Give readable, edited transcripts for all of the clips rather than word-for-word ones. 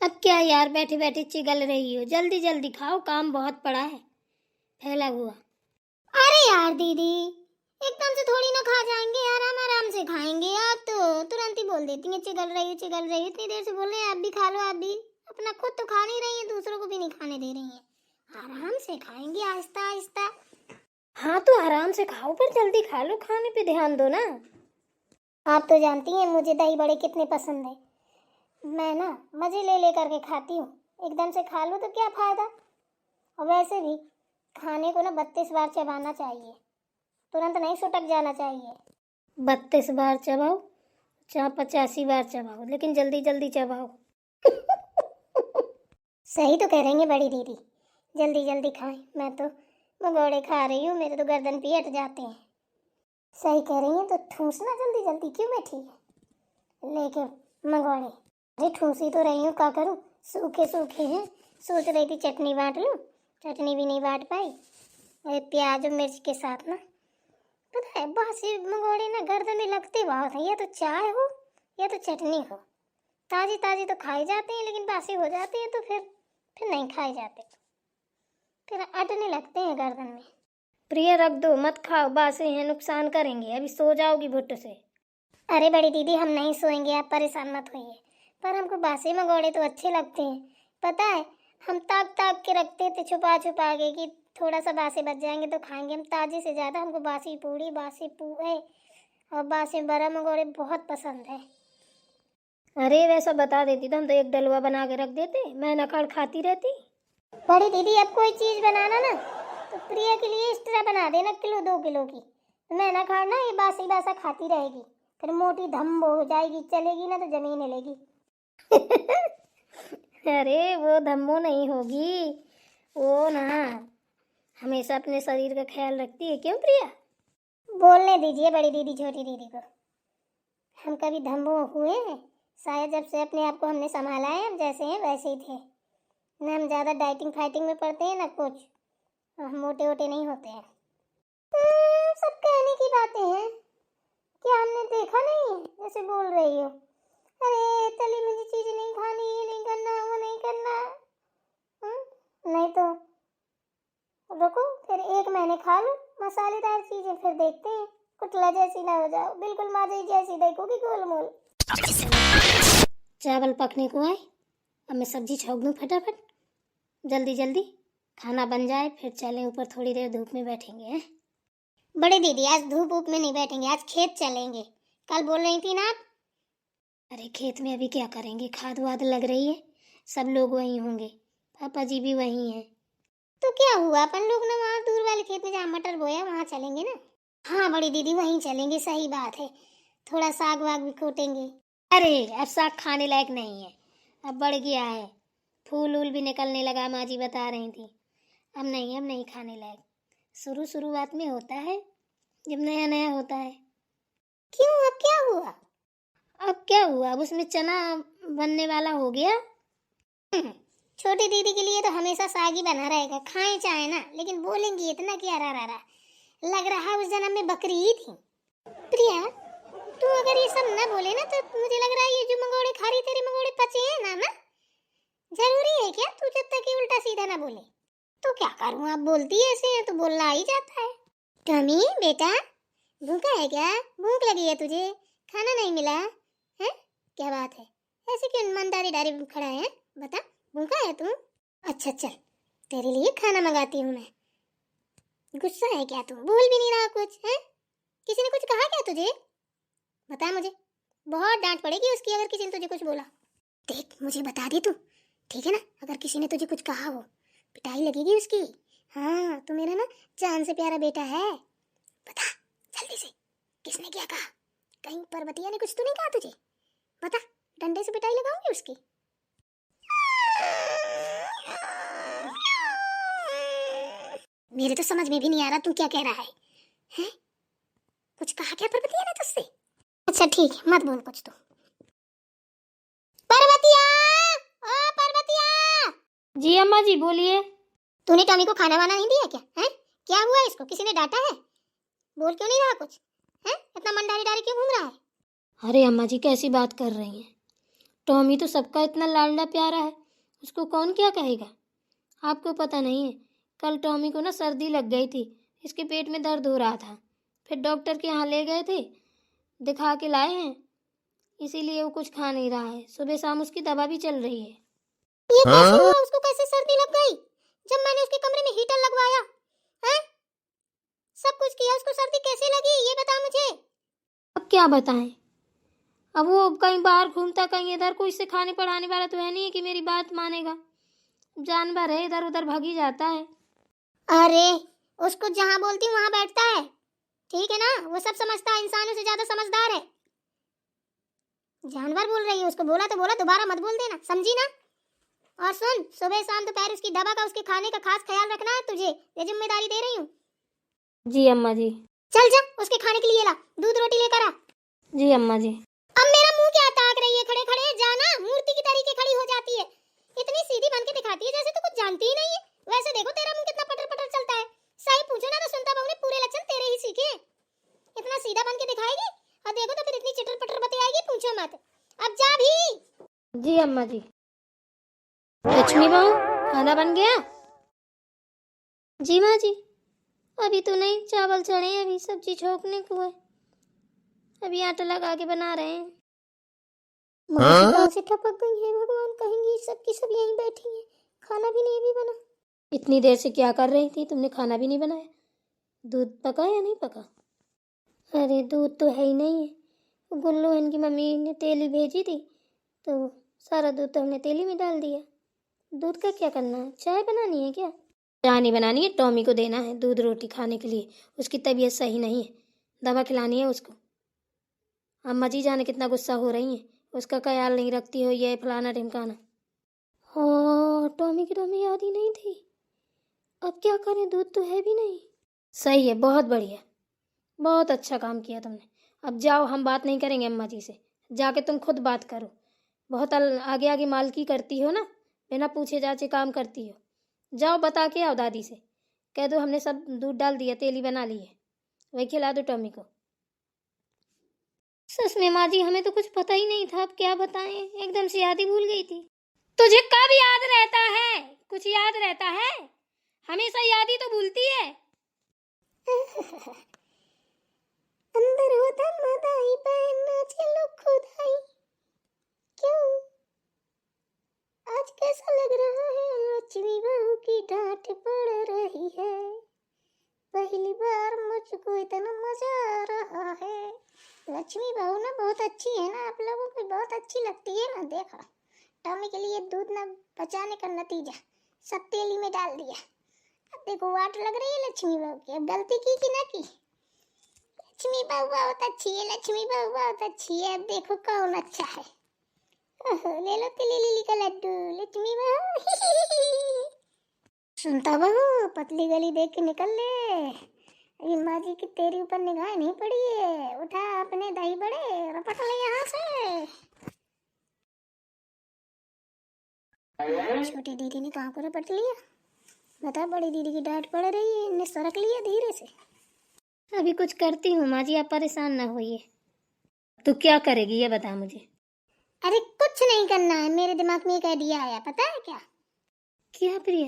अब क्या यार, बैठे बैठे चिगल रही हो? जल्दी जल्दी खाओ, काम बहुत पड़ा है फैला हुआ। अरे यार दीदी, एकदम से थोड़ी ना खा जाएंगे, आराम आराम से खाएंगे। आप तो तुरंत ही बोल देती हैं चिगल रही हो चिगल रही हो। इतनी देर से बोल रहे हैं आप भी खा लो, आप भी। अपना खुद तो खा नहीं रही हैं, दूसरों को भी नहीं खाने दे रही हैं। आराम से खाएंगे, आहिस्ता आहिस्ता। हाँ तो आराम से खाओ, पर जल्दी खा लो, खाने पे ध्यान दो ना। आप तो जानती हैं मुझे दही बड़े कितने पसंद है। मैं ना मजे ले ले करके खाती हूँ। एकदम से खा लो तो क्या फायदा। और वैसे भी खाने को ना 32 बार चबाना चाहिए, तुरंत नहीं सुटक जाना चाहिए। 32 बार चबाओ चाहे 85 बार चबाओ, लेकिन जल्दी जल्दी चबाओ। सही तो कह रही हैं बड़ी दीदी, जल्दी जल्दी खाएं। मैं तो मंगोड़े खा रही हूँ, मेरे तो गर्दन पे हट जाते हैं। सही कह रही हैं, तो ठूसना जल्दी जल्दी क्यों बैठी है लेके मंगोड़े। अरे ठूसी तो रही हूँ, क्या करूँ, सूखे सूखे हैं। सोच रही थी चटनी बांट लूँ, चटनी भी नहीं बांट पाई। और प्याज और मिर्च के साथ ना, पता है बासी मंगोड़े ना गर्दन में लगते बहुत हैं। या तो चाय हो या तो चटनी हो। ताजी ताजी तो खाए जाते हैं, लेकिन बासी हो जाते हैं तो फिर नहीं खाए जाते, फिर अटने लगते हैं गर्दन में। प्रिय रख दो, मत खाओ, बासे हैं, नुकसान करेंगे। अभी सो जाओगी भुट्ट से। अरे बड़ी दीदी, हम नहीं सोएंगे, आप परेशान मत होइए। पर हमको बासी मंगोड़े तो अच्छे लगते हैं। पता है हम ताक ताक के रखते थे छुपा छुपा के कि थोड़ा सा बासी बच जाएंगे तो खाएंगे। हम ताजे से ज़्यादा हमको बासी पूड़ी, बासी पोहे और बासी बड़ा मंगोड़े बहुत पसंद है। अरे वैसा बता देती तो हम तो एक डलवा बना के रख देते, मैं नकड़ खाती रहती। बड़ी दीदी अब कोई चीज़ बनाना ना तो प्रिया के लिए एक्स्ट्रा बना देना, किलो 2 किलो की। मैं ना खाना, ये बासी बासा खाती रहेगी, फिर मोटी धम्बो हो जाएगी, चलेगी ना तो जमीन हिलेगी। अरे वो धम्मो नहीं होगी, वो ना हमेशा अपने शरीर का ख्याल रखती है। क्यों प्रिया? बोलने दीजिए बड़ी दीदी छोटी दीदी को। हम कभी धम्बो हुए हैं? शायद जब से अपने आप को हमने संभाला है, हम जैसे हैं वैसे ही थे। ना हम ज़्यादा डाइटिंग फाइटिंग में पड़ते हैं ना कुछ, हम मोटे वोटे नहीं होते हैं। सब कहने की बातें हैं, क्या हमने देखा नहीं है जैसे बोल रही हो। अरे तली मुझे चीज़ नहीं खानी, ये नहीं करना, वो नहीं करना। नहीं तो रुको, फिर 1 महीने खा लो मसालेदार चीजें, फिर देखते हैं कुटला जैसी ना हो जाओ, बिल्कुल माजई जैसी देखोगी गोलमोल। चावल पकने को आए, अब मैं सब्जी छौंक दूँ फटाफट, जल्दी जल्दी खाना बन जाए, फिर चलें ऊपर, थोड़ी देर धूप में बैठेंगे हैं। बड़ी दीदी आज धूप ऊप में नहीं बैठेंगे, आज खेत चलेंगे। कल बोल रही थी ना आप। अरे खेत में अभी क्या करेंगे, खाद वाद लग रही है, सब लोग वहीं होंगे, पापा जी भी वहीं हैं। तो क्या हुआ, अपन लोग ना वहाँ दूर वाले खेत में जहाँ मटर बोया वहाँ चलेंगे ना। हाँ बड़ी दीदी वहीं चलेंगे, सही बात है। थोड़ा साग वाग भी खोटेंगे। अरे अब साग खाने लायक नहीं है, अब बढ़ गया है, फूल वूल भी निकलने लगा, माँ जी बता रही थी। अब नहीं खाने लायक। शुरुआत में होता है, जब नया नया होता है। क्यों, अब क्या हुआ? अब क्या हुआ, अब उसमें चना बनने वाला हो गया। छोटी दीदी के लिए तो हमेशा साग ही बना रहेगा, खाएं चाहे ना, लेकिन बोलेंगी इतना कि अरा रा लग रहा है उस जन्म में बकरी ही थी। प्रिया तू अगर ये सब ना बोले ना तो मुझे लग रहा है ये जो मंगोड़े खा रही तेरे मंगोड़े पचे हैं ना ना। जरूरी है क्या तू जब तक ये उल्टा सीधा ना बोले? तो क्या करूं, आप बोलती ऐसे हैं तो बोलना ही जाता है। टमी बेटा भूखा है क्या? भूख लगी है तुझे? खाना नहीं मिला है? क्या बात है, ऐसे क्यों ईमानदारी डारी खड़ा है? बता भूखा है तू? अच्छा चल तेरे लिए खाना मंगाती हूँ मैं। गुस्सा है क्या तू? बोल भी नहीं रहा कुछ है? किसी ने कुछ कहा क्या तुझे? बता मुझे, बहुत डांट पड़ेगी उसकी अगर किसी ने तुझे कुछ बोला। देख मुझे बता दे तू, ठीक है ना? अगर किसी ने तुझे कुछ कहा हो पिटाई लगेगी उसकी। हाँ तू मेरा ना जान से प्यारा बेटा है। बता जल्दी से, किसने क्या कहा? कहीं पर्वतिया ने कुछ तो नहीं कहा तुझे? बता, डंडे से पिटाई लगाऊंगी उसकी। मेरे तो समझ में भी नहीं आ रहा तू क्या कह रहा है? हैं? कुछ कहा क्या पर्वतिया ने तुझसे? अच्छा ठीक है मत बोल कुछ तो। पर्वतिया, ओ पर्वतिया। जी अम्मा जी बोलिए। तूने टॉमी को खाना वाना नहीं दिया क्या? हैं? क्या हुआ इसको, किसी ने डांटा है? बोल क्यों नहीं रहा कुछ? हैं? इतना मन डारी डारी क्यों घूम रहा है? अरे अम्मा जी कैसी बात कर रही हैं, टॉमी तो सबका इतना लाडला प्यारा है, उसको कौन क्या कहेगा। आपको पता नहीं है, कल टॉमी को ना सर्दी लग गई थी, इसके पेट में दर्द हो रहा था। फिर डॉक्टर के यहाँ ले गए थे, दिखा के लाए हैं, इसीलिए वो कुछ खा नहीं रहा है। सुबह शाम उसकी दवा भी चल रही है। ये कैसे हुआ? उसको कैसे सर्दी लग गई जब मैंने उसके कमरे में हीटर लगवाया? हैं? सब कुछ किया, उसको सर्दी कैसे लगी ये बता मुझे। अब क्या बताएं, अब वो कहीं बाहर घूमता कहीं इधर, कोई इससे खाने पढ़ाने वाला तो है नहीं कि मेरी बात मानेगा। जानवर है, इधर उधर भागी जाता है। अरे उसको जहाँ बोलती हूँ वहाँ बैठता है, ठीक है ना? वो सब समझता है, इंसानों से ज्यादा समझदार है। जानवर बोल रही है, उसको बोला तो बोला, दोबारा मत बोल देना, समझी ना? और सुन, सुबह शाम दोपहर उसकी दवा का, उसके खाने का खास ख्याल रखना है तुझे, ये जिम्मेदारी दे रही हूँ। जी अम्मा जी। चल जा, उसके खाने के लिए ला, दूध रोटी लेकर आ। जी अम्मा जी। अब मेरा मुंह क्या ताक रही है खड़े खड़े? जाना, मूर्ति की तरीके खड़ी हो जाती है, इतनी सीधी बन के दिखाती है जैसे तो कुछ जानती ही नहीं है। वैसे देखो तेरा मुंह कितना पटर पटर चलता है। सही पूछो ना तो सुनता बहू ने पूरे लक्षण तेरे ही सीखे। इतना सीधा बन के दिखाएगी और देखो तो फिर इतनी चिटर पटर बतियाएगी, पूछो मत। अब जा भी। जी अम्मा जी। लक्ष्मी बहू, खाना बन गया? जी माँ जी, अभी तो नहीं, चावल चढ़े हैं, अभी सब्जी छोंकने को है, अभी आटा लगा के बना रहे हैं। माँ से टपक गई है, भगवान, कहेंगी सबकी सब यहीं बैठी हैं, खाना भी नहीं अभी बना। इतनी देर से क्या कर रही थी? तुमने खाना भी नहीं बनाया? दूध पका या नहीं पका? अरे दूध तो है ही नहीं है, गुल्लू इनकी मम्मी ने तेली भेजी थी, तो सारा दूध तो हमने तेली में डाल दिया। दूध का क्या करना है? चाय बनानी है क्या? चाय नहीं बनानी है, टॉमी को देना है दूध रोटी खाने के लिए, उसकी तबीयत सही नहीं है, दवा खिलानी है उसको। अम्मा जी जाने कितना गुस्सा हो रही हैं, उसका ख्याल नहीं रखती हो, ये फलाना ढिमकाना। हाँ, टॉमी की तो हमें याद ही नहीं थी। अब क्या करें, दूध तो है भी नहीं। सही है, बहुत बढ़िया, बहुत अच्छा काम किया तुमने। अब जाओ, हम बात नहीं करेंगे अम्मा जी से, जाके तुम खुद बात करो। बहुत आगे आगे मालकी करती हो ना, बिना पूछे जाचे काम करती हो। जाओ बता के आओ दादी से, कह दो हमने सब दूध डाल दिया, तेली बना ली है, वही खिला दो टॉमी को। सच में माँ जी, हमें तो कुछ पता ही नहीं था, अब क्या बताएं, एकदम से याद ही भूल गई थी। तुझे कब याद रहता है? कुछ याद रहता है? हमेशा याद ही तो भूलती है। अंदर होता मदाई पहनना, चलो खुदाई। क्यों आज कैसा लग रहा है? लक्ष्मी बहू की डांट पड़ रही है, पहली बार मुझको इतना मजा आ रहा है। लक्ष्मी बहू ना बहुत अच्छी है ना, आप लोगों को बहुत अच्छी लगती है ना। देखो टॉमी के लिए दूध ना बचाने का नतीजा सब तेली में डाल दिया। अब देखो वाट लग रही है लक्ष्मी बहू की, अब गलती की कि ना की। लक्ष्मी बहू बहुत अच्छी है, लक्ष्मी बहू बहुत अच्छी है। अब देखो कौन अच्छा है। ले लो तिली लिली का लड्डू लक्ष्मी बहू। सुनता बहू, पतली गली देख के निकल ले, अभी माँ जी की तेरी ऊपर निगाह नहीं पड़ी है। उठा अपने दही बड़े, रपट ले यहाँ से। छोटी दीदी ने कहाँ को रपट लिया? बता, बड़ी दीदी की डांट पड़ रही है, इनने सरक लिया धीरे से। अभी कुछ करती हूँ माँ जी, आप परेशान ना होइए। तू क्या करेगी ये बता मुझे। अरे कुछ नहीं करना है, मेरे दिमाग में एक आइडिया आया, पता है क्या? क्या प्रिया?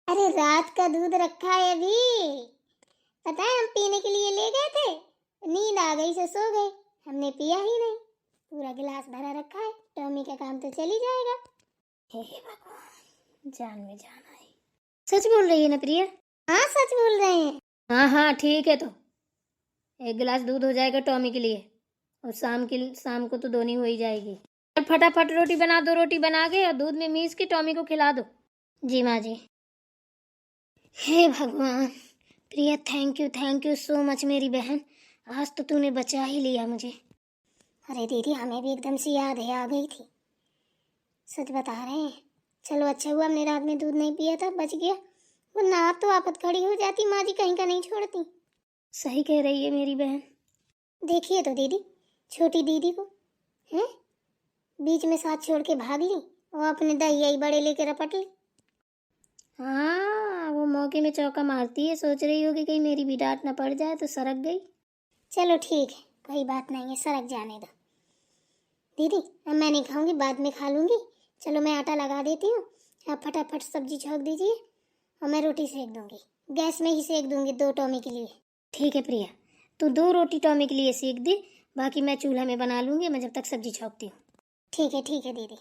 अरे रात का दूध रखा है अभी, पता है हम पीने के लिए ले गए थे, नींद आ गई से सो गए, हमने पिया ही नहीं। पूरा गिलास भरा रखा है, टॉमी का काम तो चल ही जाएगा। हे भगवान, जान में जान आई। सच बोल रही है ना प्रिया? हाँ सच बोल रहे हैं। हाँ हाँ ठीक है, तो एक गिलास दूध हो जाएगा टॉमी के लिए, और शाम को तो दोनी हो ही जाएगी। और फटाफट रोटी बना दो, रोटी बना के और दूध में मीस के टॉमी को खिला दो। जी माँ जी। हे भगवान, प्रिया थैंक यू सो मच मेरी बहन, आज तो तूने बचा ही लिया मुझे। अरे दीदी हमें भी एकदम से याद है, आ गई थी, सच बता रहे हैं। चलो अच्छा हुआ हमने रात में दूध नहीं पिया था, बच गया, वरना आप तो आफत खड़ी हो जाती, माँ जी कहीं का नहीं छोड़ती। सही कह रही है मेरी बहन। देखिए तो दीदी, छोटी दीदी को हैं बीच में साथ छोड़ के भाग ली और अपने दही बड़े लेके रपट ली। हाँ, वो मौके में चौका मारती है, सोच रही होगी कहीं मेरी भी डांट ना पड़ जाए, तो सरक गई। चलो ठीक है, कोई बात नहीं है, सरक जाने दो। दीदी अब मैं नहीं खाऊंगी, बाद में खा लूंगी। चलो मैं आटा लगा देती हूँ, आप फटाफट सब्जी छौंक दीजिए और मैं रोटी सेक दूंगी। गैस में ही सेक दूंगी 2 टॉमी के लिए। ठीक है प्रिया, तू 2 रोटी टॉमी के लिए सेक दे, बाकी मैं चूल्हा में बना लूँगी, मैं जब तक सब्जी छौंकती हूँ। ठीक है दीदी।